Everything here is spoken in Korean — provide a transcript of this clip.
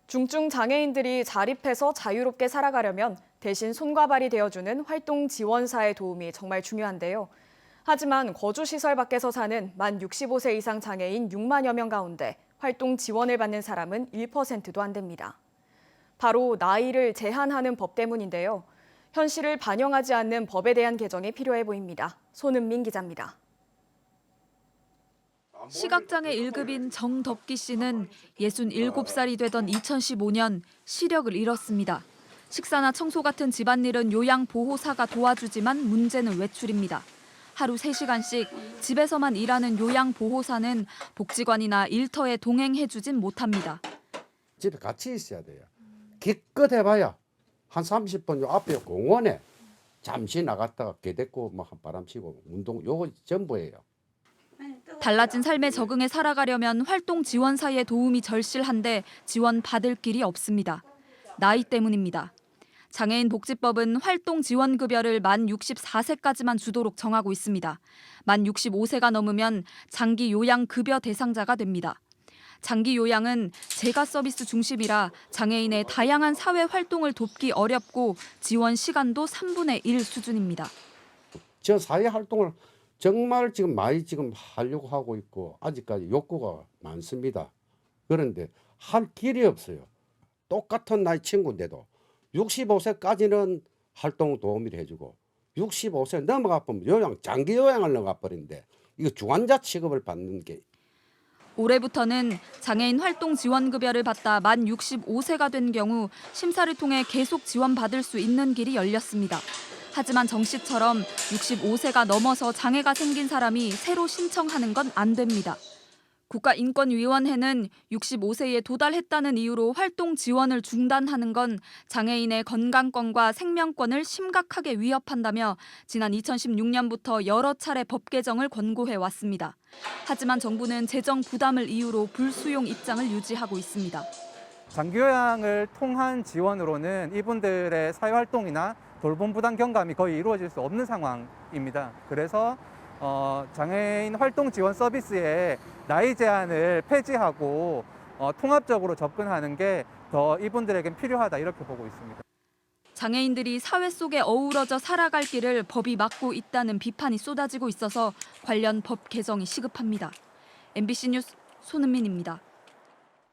중증 장애인들이 자립해서 자유롭게 살아가려면 대신 손과 발이 되어주는 활동 지원사의 도움이 정말 중요한데요. 하지만 거주시설 밖에서 사는 만 65세 이상 장애인 6만여 명 가운데 활동 지원을 받는 사람은 1%도 안 됩니다. 바로 나이를 제한하는 법 때문인데요. 현실을 반영하지 않는 법에 대한 개정이 필요해 보입니다. 손은민 기자입니다. 시각장애 1급인 정덕기 씨는 67살이 되던 2015년 시력을 잃었습니다. 식사나 청소 같은 집안일은 요양보호사가 도와주지만 문제는 외출입니다. 하루 3시간씩 집에서만 일하는 요양보호사는 복지관이나 일터에 동행해주진 못합니다. 집에 같이 있어야 돼요. 기껏 해봐야 한 30분 요 앞에 공원에 잠시 나갔다가 개 데리고 뭐 바람 쐬고 운동 요거 전부예요. 달라진 삶에 적응해 살아가려면 활동 지원사의 도움이 절실한데 지원 받을 길이 없습니다. 나이 때문입니다. 장애인 복지법은 활동 지원 급여를 만 64세까지만 주도록 정하고 있습니다. 만 65세가 넘으면 장기 요양 급여 대상자가 됩니다. 장기 요양은 재가 서비스 중심이라 장애인의 다양한 사회 활동을 돕기 어렵고 지원 시간도 3분의 1 수준입니다. 저 사회 활동을 정말 지금 많이 지금 하려고 하고 있고 아직까지 욕구가 많습니다. 그런데 할 길이 없어요. 똑같은 나이 친구인데도 65세까지는 활동 도움을 해주고 65세 넘어가 보면 장기 요양을 넘어가 버리는데 이거 중환자 취급을 받는 게 올해부터는 장애인 활동 지원 급여를 받다 만 65세가 된 경우 심사를 통해 계속 지원받을 수 있는 길이 열렸습니다. 하지만 정 씨처럼 65세가 넘어서 장애가 생긴 사람이 새로 신청하는 건 안 됩니다. 국가인권위원회는 65세에 도달했다는 이유로 활동 지원을 중단하는 건 장애인의 건강권과 생명권을 심각하게 위협한다며 지난 2016년부터 여러 차례 법 개정을 권고해 왔습니다. 하지만 정부는 재정 부담을 이유로 불수용 입장을 유지하고 있습니다. 장기요양을 통한 지원으로는 이분들의 사회활동이나 돌봄 부담 경감이 거의 이루어질 수 없는 상황입니다. 그래서 장애인 활동 지원 서비스에 나이 제한을 폐지하고 통합적으로 접근하는 게 더 이분들에겐 필요하다 이렇게 보고 있습니다. 장애인들이 사회 속에 어우러져 살아갈 길을 법이 막고 있다는 비판이 쏟아지고 있어서 관련 법 개정이 시급합니다. MBC 뉴스 손은민입니다.